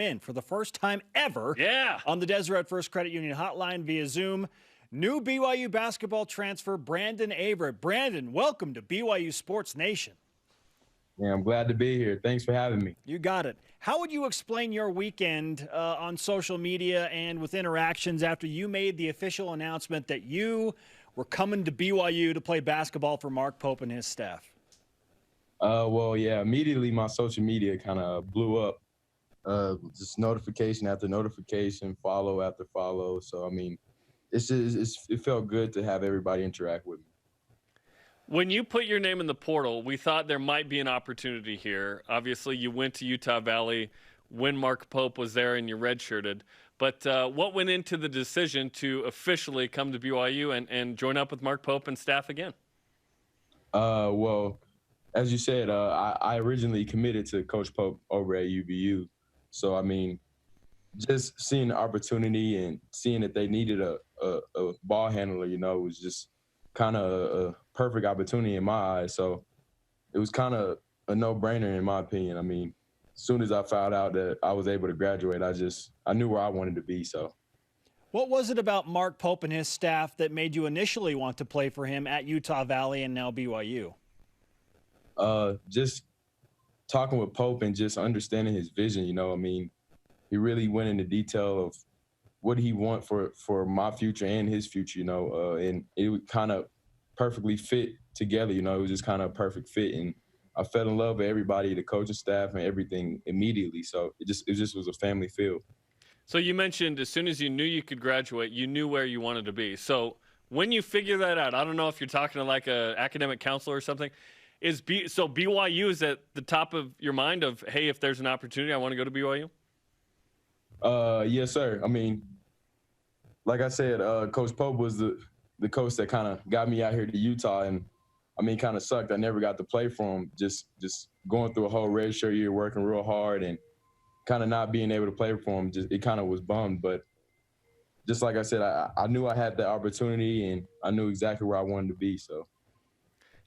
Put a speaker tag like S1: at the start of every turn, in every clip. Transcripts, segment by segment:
S1: in for the first time ever on the Deseret First Credit Union hotline via Zoom. New BYU basketball transfer, Brandon Averette. Brandon, welcome to BYU Sports Nation.
S2: Yeah, I'm glad to be here. Thanks for having me.
S1: You got it. How would you explain your weekend on social media and with interactions after you made the official announcement that you were coming to BYU to play basketball for Mark Pope and his staff?
S2: Well, yeah, immediately my social media kind of blew up. Just notification after notification, follow after follow. So, I mean, it felt good to have everybody interact with me.
S3: When you put your name in the portal, we thought there might be an opportunity here. Obviously, you went to Utah Valley when Mark Pope was there and you redshirted. But what went into the decision to officially come to BYU and join up with Mark Pope and staff again?
S2: Well, as you said, I originally committed to Coach Pope over at UVU. So, I mean, just seeing the opportunity and seeing that they needed a ball handler, was just kind of a perfect opportunity in my eyes. So it was kind of a no-brainer in my opinion. I mean, as soon as I found out that I was able to graduate, I knew where I wanted to be. So
S1: what was it about Mark Pope and his staff that made you initially want to play for him at Utah Valley and now BYU?
S2: Just talking with Pope and just understanding his vision, I mean, he really went into detail of what he want for my future and his future, and it would kind of perfectly fit together, it was just kind of a perfect fit. And I fell in love with everybody, the coaching staff and everything immediately. So it just was a family feel.
S3: So you mentioned as soon as you knew you could graduate, you knew where you wanted to be. So when you figure that out, I don't know if you're talking to like a academic counselor or something, so BYU is at the top of your mind of, hey, if there's an opportunity, I want to go to BYU?
S2: Yes, sir. I mean, like I said, Coach Pope was the coach that kind of got me out here to Utah, and I mean, kind of sucked. I never got to play for him. Just going through a whole redshirt year, working real hard, and kind of not being able to play for him. It kind of was bummed, but just like I said, I knew I had the opportunity, and I knew exactly where I wanted to be. So,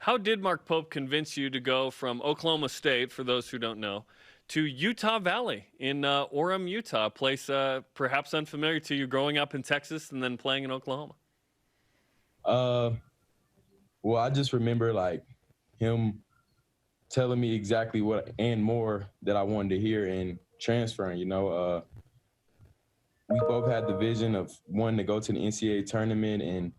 S3: how did Mark Pope convince you to go from Oklahoma State, for those who don't know, to Utah Valley in Orem, Utah, a place perhaps unfamiliar to you growing up in Texas and then playing in Oklahoma?
S2: Well, I just remember like him telling me exactly what and more that I wanted to hear and transferring, we both had the vision of wanting to go to the NCAA tournament and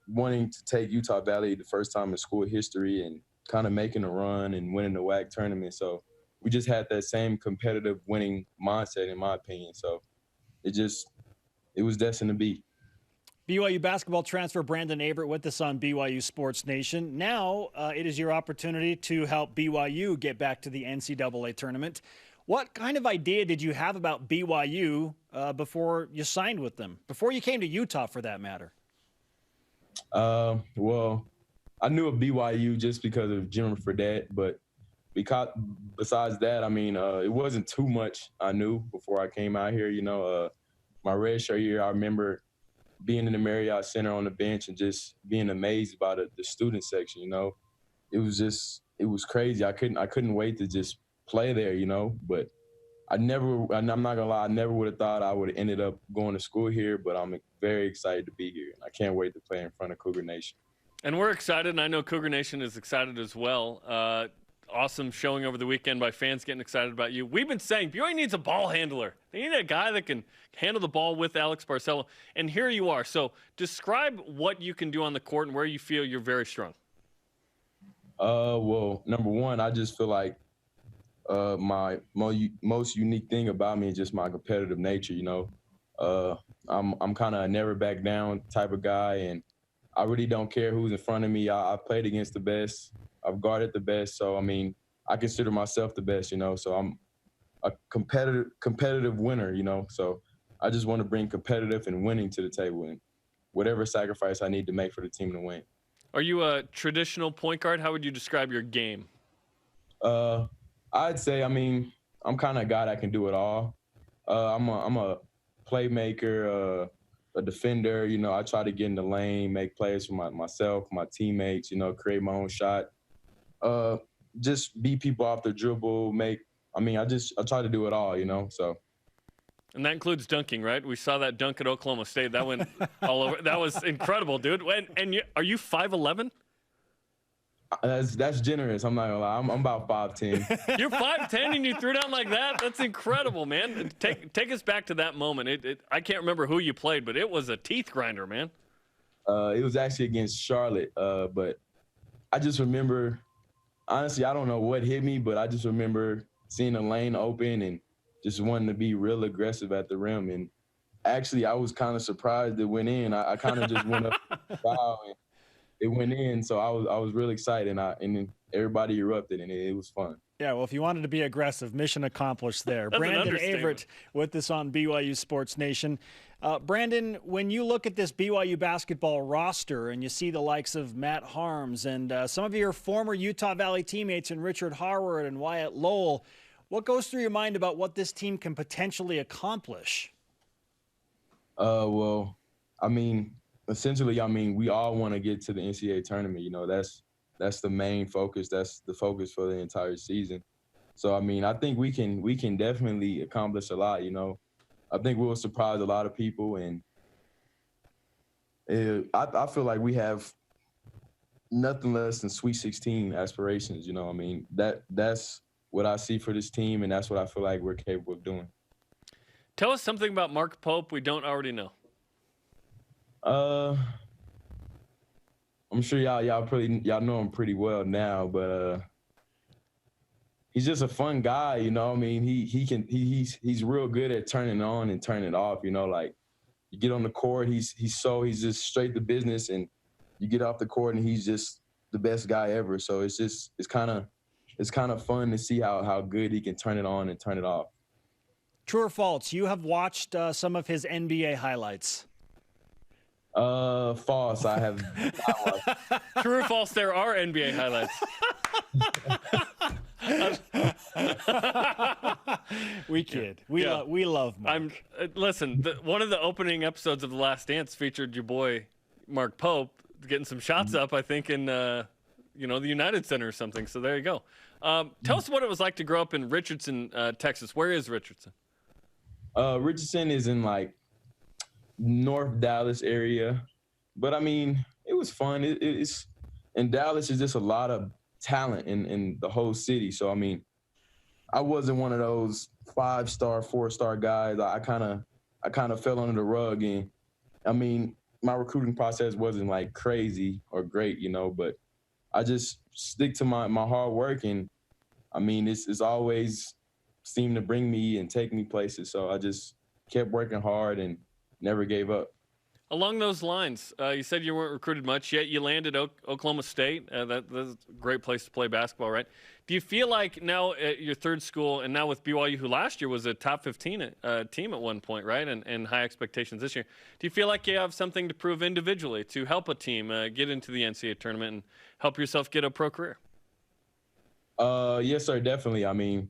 S2: wanting to take Utah Valley the first time in school history and kind of making a run and winning the WAC tournament. So we just had that same competitive winning mindset, in my opinion. So it was destined to be.
S1: BYU basketball transfer Brandon Averette with us on BYU Sports Nation. Now it is your opportunity to help BYU get back to the NCAA tournament. What kind of idea did you have about BYU before you signed with them, before you came to Utah for that matter?
S2: Well, I knew of BYU just because of Jarom and Spencer, but besides that, I mean, it wasn't too much I knew before I came out here. My redshirt year, I remember being in the Marriott Center on the bench and just being amazed by the student section. It was crazy. I couldn't wait to just play there. But I'm not gonna lie, I never would have thought I would have ended up going to school here. But I'm very excited to be here, and I can't wait to play in front of Cougar Nation.
S3: And we're excited, and I know Cougar Nation is excited as well. Awesome showing over the weekend by fans getting excited about you. We've been saying BYU needs a ball handler. They need a guy that can handle the ball with Alex Barcelo. And here you are. So describe what you can do on the court and where you feel you're very strong.
S2: Well, number one, I just feel like my most unique thing about me is just my competitive nature. I'm kind of a never back down type of guy, and I really don't care who's in front of me. I've played against the best. I've guarded the best. So, I mean, I consider myself the best, so I'm a competitive winner, so I just want to bring competitive and winning to the table and whatever sacrifice I need to make for the team to win.
S3: Are you a traditional point guard? How would you describe your game?
S2: I'd say, I mean, I'm kind of a guy that can do it all. I'm a playmaker, a defender. I try to get in the lane, make plays for myself, my teammates, create my own shot. Just beat people off the dribble, make I mean, I try to do it all, you know, so.
S3: And that includes dunking, right? We saw that dunk at Oklahoma State. That went all over. That was incredible, dude. Are you 5'11"?
S2: That's generous. I'm not gonna lie. I'm about 5'10".
S3: You're 5'10" and you threw down like that? That's incredible, man. Take us back to that moment. I can't remember who you played, but it was a teeth grinder, man.
S2: It was actually against Charlotte, but I just remember, honestly, I don't know what hit me, but I just remember seeing the lane open and just wanting to be real aggressive at the rim. And actually, I was kind of surprised it went in. I kind of just went up foul and it went in. So I was really excited, and then everybody erupted, and it was fun.
S1: Yeah, well, if you wanted to be aggressive, mission accomplished there.
S3: That's
S1: Brandon Averette with us on BYU Sports Nation. Brandon, when you look at this BYU basketball roster and you see the likes of Matt Harms and some of your former Utah Valley teammates in Richard Harward and Wyatt Lowell, what goes through your mind about what this team can potentially accomplish?
S2: Well, I mean, essentially, I mean, we all want to get to the NCAA tournament. You know, that's the main focus. That's the focus for the entire season. So, I mean, I think we can definitely accomplish a lot, you know. I think we'll surprise a lot of people, and I feel like we have nothing less than Sweet 16 aspirations, you know. I mean, that's what I see for this team, and that's what I feel like we're capable of doing.
S3: Tell us something about Mark Pope we don't already know.
S2: I'm sure y'all know him pretty well now, but he's just a fun guy, you know. I mean, he's real good at turning on and turning it off, you know. Like, you get on the court, he's just straight to business, and you get off the court and he's just the best guy ever. So it's kind of fun to see how good he can turn it on and turn it off.
S1: True or false? You have watched some of his NBA highlights.
S2: False. I have not watched.
S3: True or false? There are NBA highlights.
S1: We kid. We love Mark.
S3: Listen. One of the opening episodes of The Last Dance featured your boy Mark Pope getting some shots up. I think in the United Center or something. So there you go. Tell us what it was like to grow up in Richardson, Texas. Where is Richardson?
S2: Richardson is in like North Dallas area, but I mean, it was fun. It's in Dallas is just a lot of talent in the whole city. So I mean, I wasn't one of those 5-star, 4-star guys. I kind of fell under the rug, and I mean, my recruiting process wasn't like crazy or great, you know, but I just stick to my hard work, and I mean, it's always seemed to bring me and take me places. So I just kept working hard and never gave up.
S3: Along those lines, you said you weren't recruited much, yet you landed Oklahoma State. That's a great place to play basketball, right? Do you feel like now at your third school, and now with BYU, who last year was a top 15 team at one point, right, and high expectations this year, do you feel like you have something to prove individually to help a team get into the NCAA tournament and help yourself get a pro career?
S2: Yes, sir, definitely. I mean,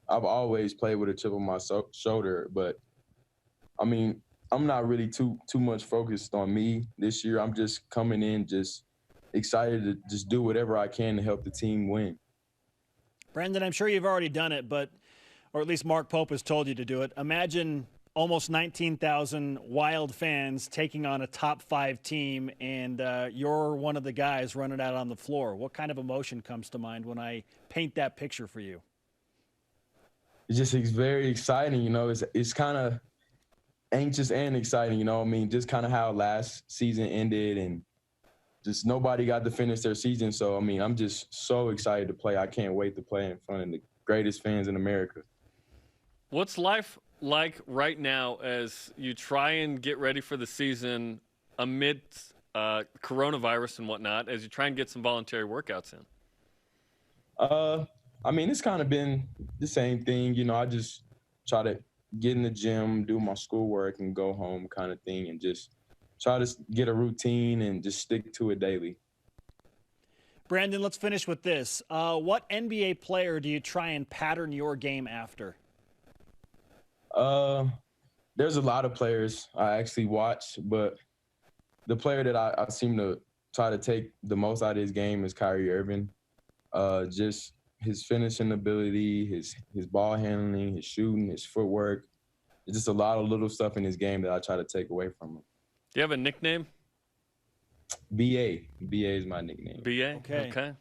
S2: I've always played with a chip on my shoulder, but I mean, I'm not really too much focused on me this year. I'm just coming in, just excited to just do whatever I can to help the team win.
S1: Brandon, I'm sure you've already done it, or at least Mark Pope has told you to do it. Imagine almost 19,000 Wild fans taking on a top 5 team, and you're one of the guys running out on the floor. What kind of emotion comes to mind when I paint that picture for you?
S2: It's very exciting, you know. It's kind of anxious and exciting, you know. I mean, just kind of how last season ended, and just nobody got to finish their season. So, I mean, I'm just so excited to play. I can't wait to play in front of the greatest fans in America.
S3: What's life like right now as you try and get ready for the season amidst coronavirus and whatnot, as you try and get some voluntary workouts in?
S2: I mean, it's kind of been the same thing. You know, I just try to get in the gym, do my schoolwork, and go home kind of thing, and just try to get a routine and just stick to it daily.
S1: Brandon, let's finish with this. What NBA player do you try and pattern your game after?
S2: There's a lot of players I actually watch, but the player that I seem to try to take the most out of his game is Kyrie Irving. Just his finishing ability, his ball handling, his shooting, his footwork. It's just a lot of little stuff in his game that I try to take away from him.
S3: Do you have a nickname?
S2: BA. BA is my nickname.
S3: BA?
S1: Okay.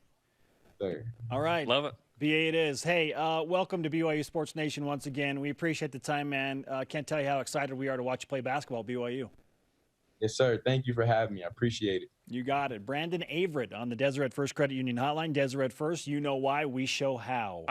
S2: Sir.
S1: All right.
S3: Love it.
S1: BA it is. Hey, welcome to BYU Sports Nation once again. We appreciate the time, man. Can't tell you how excited we are to watch you play basketball at BYU.
S2: Yes, sir. Thank you for having me. I appreciate it.
S1: You got it. Brandon Averette on the Deseret First Credit Union Hotline. Deseret First, you know why, we show how.